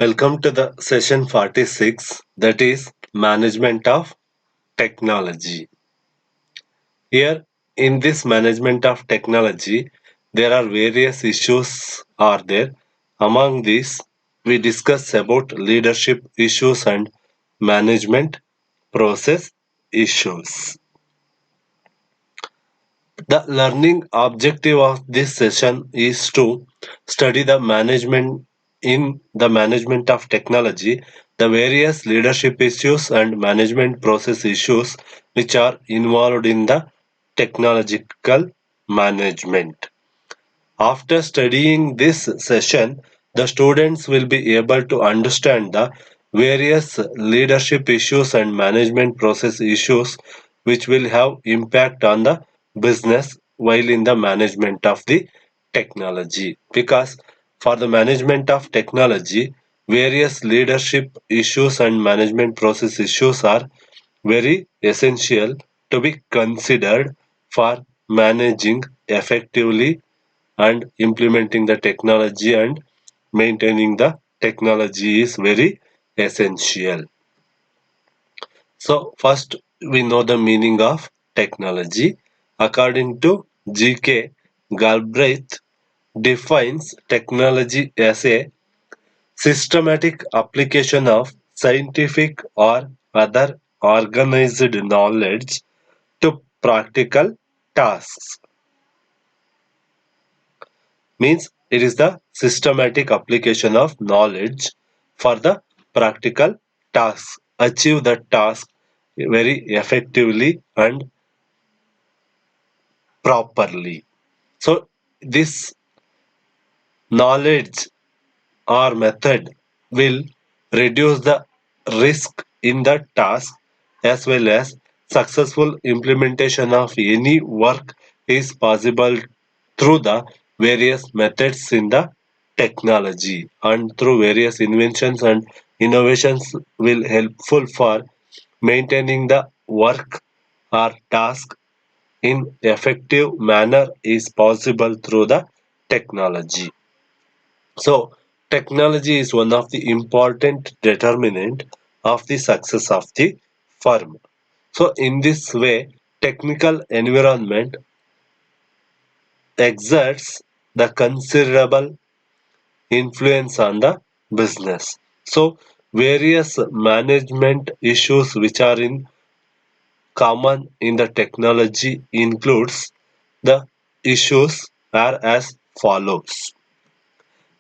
Welcome to the session 46, that is management of technology. Here in this management of technology there are various issues are there. Among these we discuss about leadership issues and management process issues. The learning objective of this session is to study the management in the management of technology, the various leadership issues and management process issues which are involved in the technological management. After studying this session, the students will be able to understand the various leadership issues and management process issues which will have impact on the business while in the management of the technology. Because for the management of technology, various leadership issues and management process issues are very essential to be considered for managing effectively and implementing the technology and maintaining the technology is very essential. So first we know the meaning of technology. According to G.K. Galbraith defines technology as a systematic application of scientific or other organized knowledge to practical tasks. Means it is the systematic application of knowledge for the practical tasks. Achieve the task very effectively and properly. So this knowledge or method will reduce the risk in the task as well as successful implementation of any work is possible through the various methods in the technology, and through various inventions and innovations will helpful for maintaining the work or task in effective manner is possible through the technology. So, technology is one of the important determinant of the success of the firm. So, in this way, technical environment exerts the considerable influence on the business. So, various management issues which are in common in the technology includes the issues are as follows.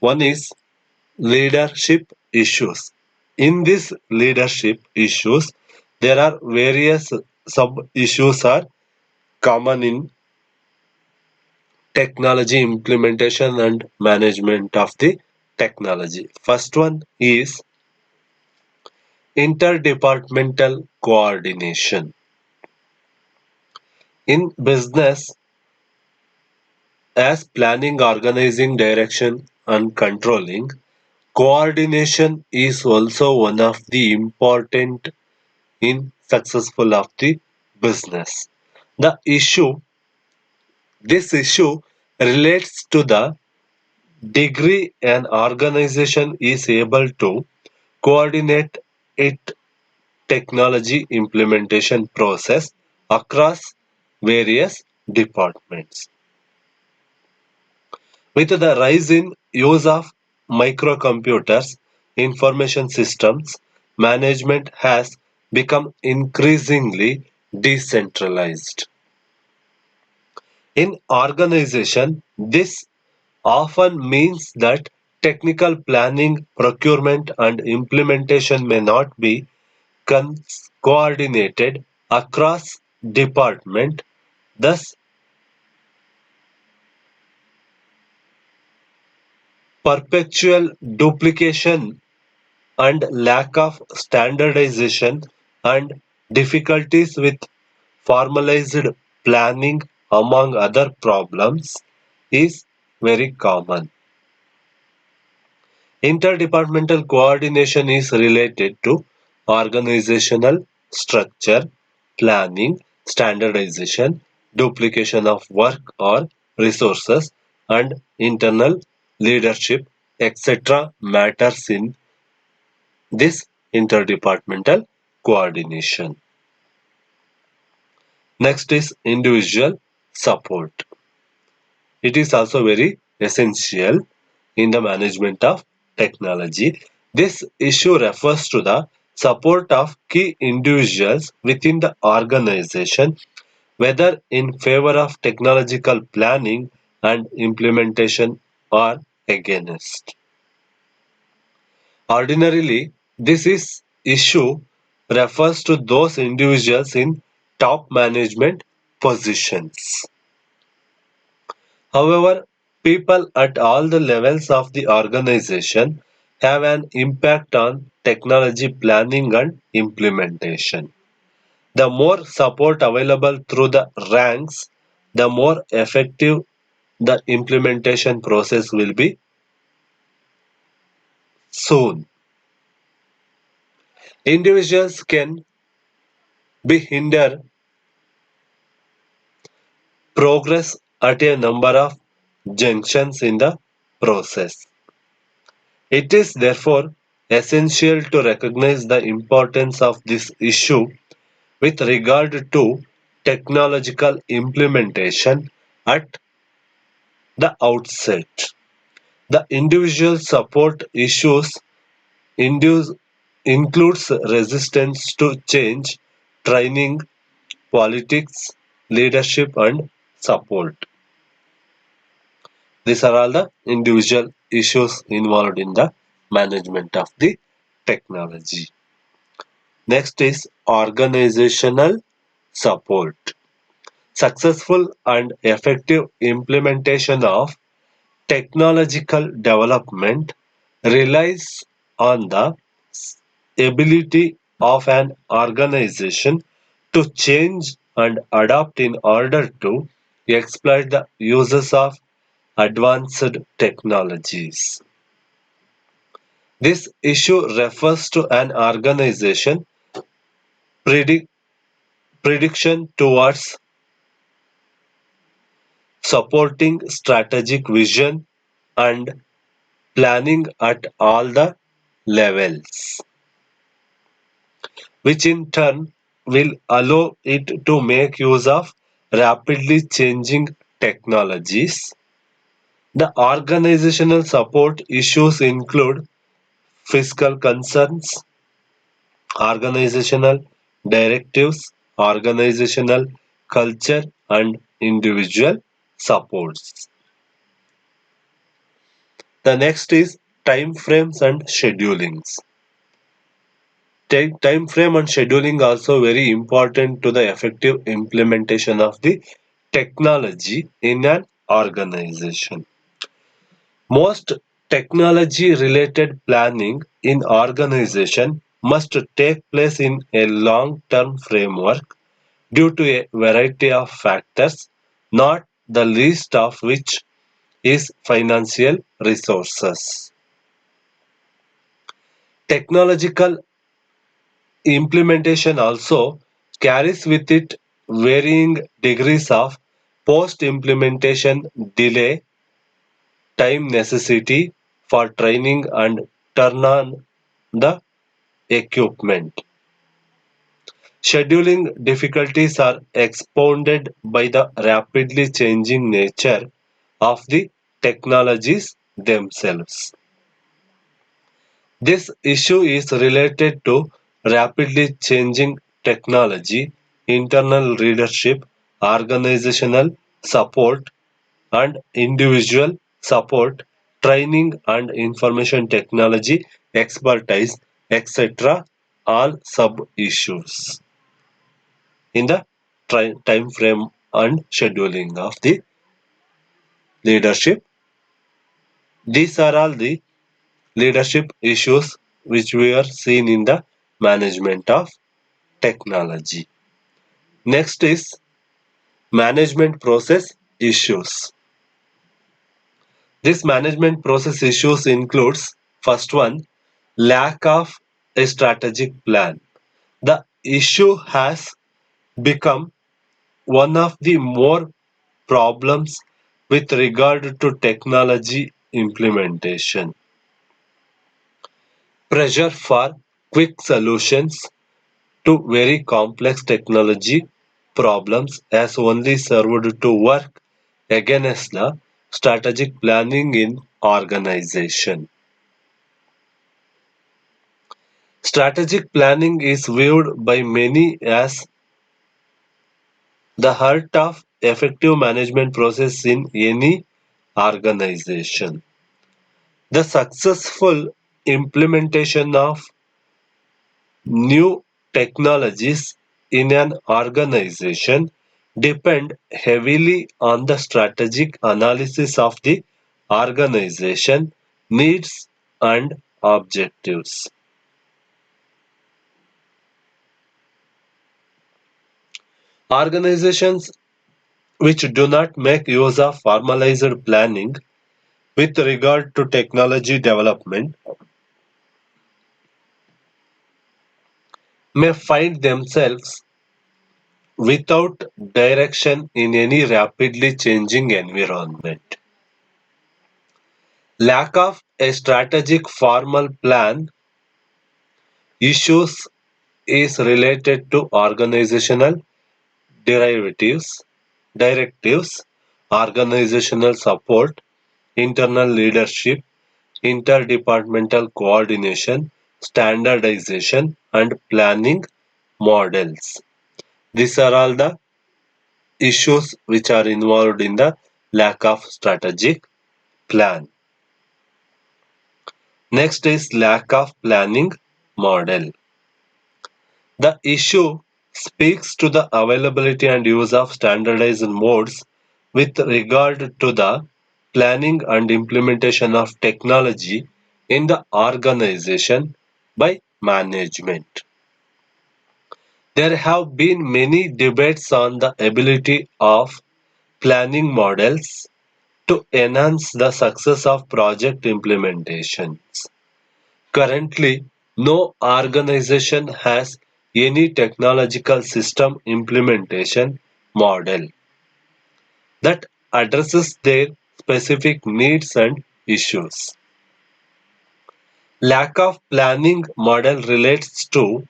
One is leadership issues. In these leadership issues, there are various sub issues are common in technology implementation and management of the technology. First one is interdepartmental coordination. In business, as planning, organizing, direction, and controlling, coordination is also one of the important in successful of the business. The issue, this issue relates to the degree an organization is able to coordinate its technology implementation process across various departments. With the rise in use of microcomputers, information systems, management has become increasingly decentralized. In organization, this often means that technical planning, procurement, and implementation may not be coordinated across department. Thus, perpetual duplication and lack of standardization and difficulties with formalized planning among other problems is very common. Interdepartmental coordination is related to organizational structure, planning, standardization, duplication of work or resources, and internal leadership, etc. matters in this interdepartmental coordination. Next is individual support. It is also very essential in the management of technology. This issue refers to the support of key individuals within the organization, whether in favor of technological planning and implementation or against. Ordinarily, issue refers to those individuals in top management positions. However, people at all the levels of the organization have an impact on technology planning and implementation. The more support available through the ranks, the more effective the implementation process will be soon. Individuals can be hinder progress at a number of junctions in the process. It is therefore essential to recognize the importance of this issue with regard to technological implementation at the outset. The individual support issues induce, includes resistance to change, training, politics, leadership, and support. These are all the individual issues involved in the management of the technology. Next is organizational support. Successful and effective implementation of technological development relies on the ability of an organization to change and adapt in order to exploit the uses of advanced technologies. This issue refers to an organization predict, prediction towards supporting strategic vision and planning at all the levels, which in turn will allow it to make use of rapidly changing technologies. The organizational support issues include fiscal concerns, organizational directives, organizational culture, and individual supports. The next is time frames and schedulings. Time frame and scheduling also very important to the effective implementation of the technology in an organization. Most technology related planning in organization must take place in a long term framework due to a variety of factors, not the least of which is financial resources. Technological implementation also carries with it varying degrees of post implementation delay, time necessity for training and turn on the equipment. Scheduling difficulties are expounded by the rapidly changing nature of the technologies themselves. This issue is related to rapidly changing technology, internal leadership, organizational support, and individual support, training and information technology expertise, etc. All sub issues in the time frame and scheduling of the leadership. These are all the leadership issues which we are seen in the management of technology. Next is management process issues. This management process issues includes first one, lack of a strategic plan. The issue has become one of the more problems with regard to technology implementation. Pressure for quick solutions to very complex technology problems has only served to work against the strategic planning in organization. Strategic planning is viewed by many as the heart of effective management process in any organization. The successful implementation of new technologies in an organization depend heavily on the strategic analysis of the organization needs and objectives. Organizations which do not make use of formalized planning with regard to technology development may find themselves without direction in any rapidly changing environment. Lack of a strategic formal plan issues is related to organizational derivatives, directives, organizational support, internal leadership, interdepartmental coordination, standardization, and planning models. These are all the issues which are involved in the lack of strategic plan. Next is lack of planning model. The issue speaks to the availability and use of standardized modes with regard to the planning and implementation of technology in the organization by management. There have been many debates on the ability of planning models to enhance the success of project implementations. Currently, no organization has any technological system implementation model that addresses their specific needs and issues. Lack of planning model relates to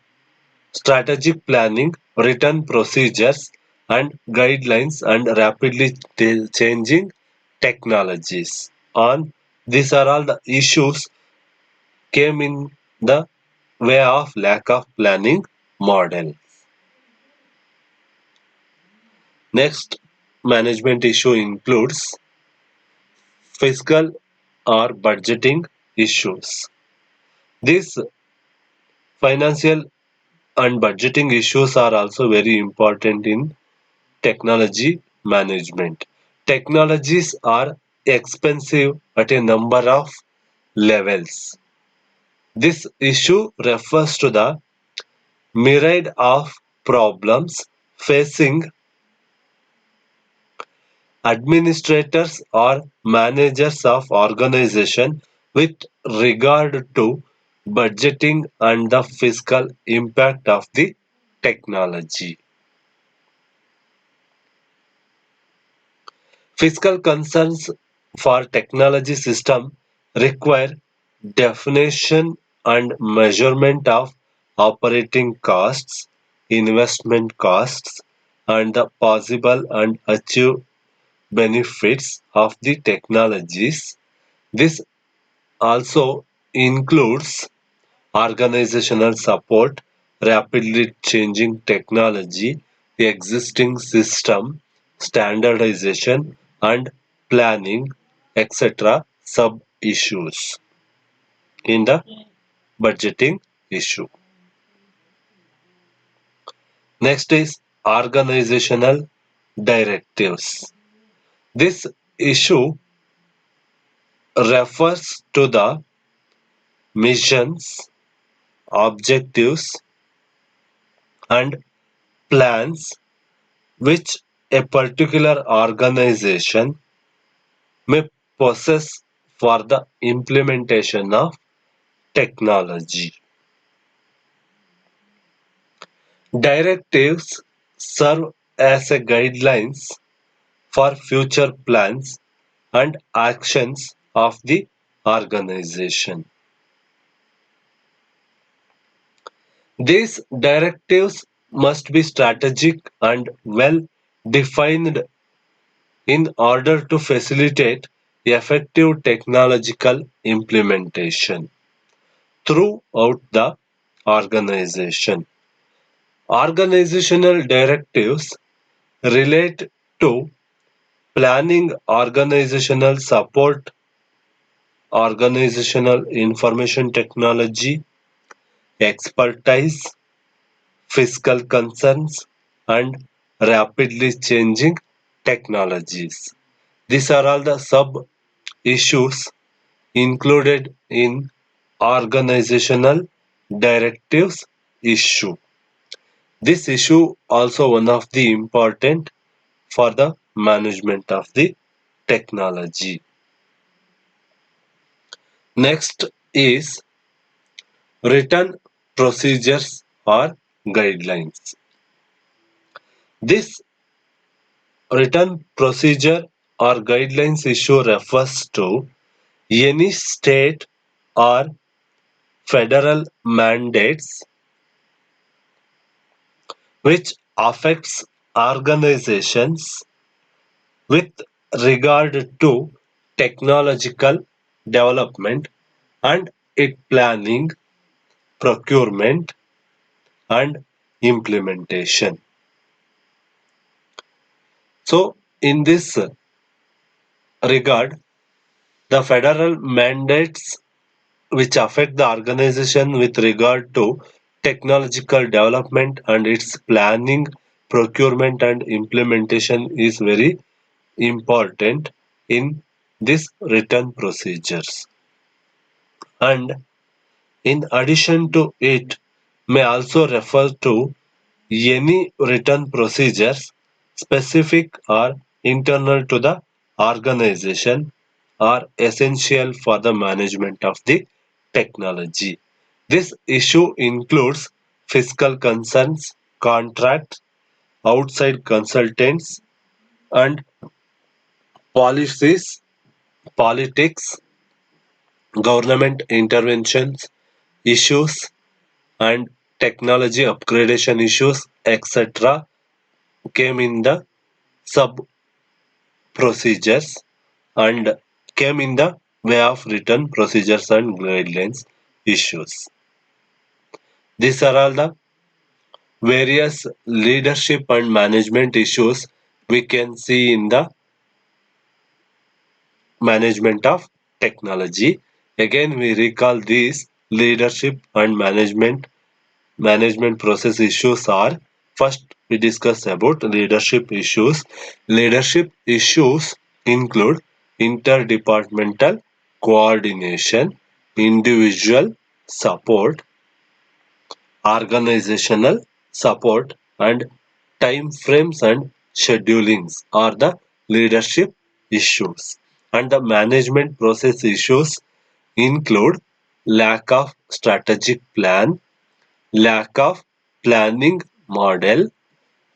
strategic planning, written procedures and guidelines and rapidly changing technologies. On these are all the issues came in the way of lack of planning model. Next management issue includes fiscal or budgeting issues. These financial and budgeting issues are also very important in technology management. Technologies are expensive at a number of levels. This issue refers to the myriad of problems facing administrators or managers of organization with regard to budgeting and the fiscal impact of the technology. Fiscal concerns for technology system require definition and measurement of operating costs, investment costs, and the possible and achieved benefits of the technologies. This also includes organizational support, rapidly changing technology, existing system, standardization and planning, etc. sub issues in the budgeting issue. Next is organizational directives. This issue refers to the missions, objectives, and plans which a particular organization may possess for the implementation of technology. Directives serve as a guidelines for future plans and actions of the organization. These directives must be strategic and well defined in order to facilitate effective technological implementation throughout the organization. Organizational directives relate to planning, organizational support, organizational information technology, expertise, fiscal concerns, and rapidly changing technologies. These are all the sub issues included in organizational directives issue. This issue also one of the important for the management of the technology. Next is written procedures or guidelines. This written procedure or guidelines issue refers to any state or federal mandates which affects organizations with regard to technological development and its planning, procurement, and implementation. So, in this regard, the federal mandates which affect the organization with regard to technological development and its planning, procurement, and implementation is very important in this written procedures. And in addition to it, may also refer to any written procedures specific or internal to the organization are essential for the management of the technology. This issue includes fiscal concerns, contracts, outside consultants, and policies, politics, government interventions issues, and technology upgradation issues, etc. came in the sub procedures and came in the way of written procedures and guidelines issues. These are all the various leadership and management issues we can see in the management of technology. Again, we recall these leadership and management process issues are first we discuss about leadership issues. Leadership issues include interdepartmental coordination, individual support, organizational support, and time frames and schedulings are the leadership issues. And the management process issues include lack of strategic plan, lack of planning model,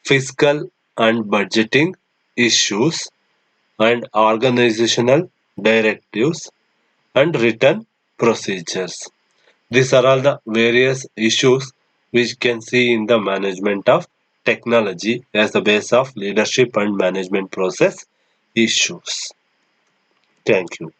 fiscal and budgeting issues, and organizational directives and written procedures. These are all the various issues which can see in the management of technology as the base of leadership and management process issues. Thank you.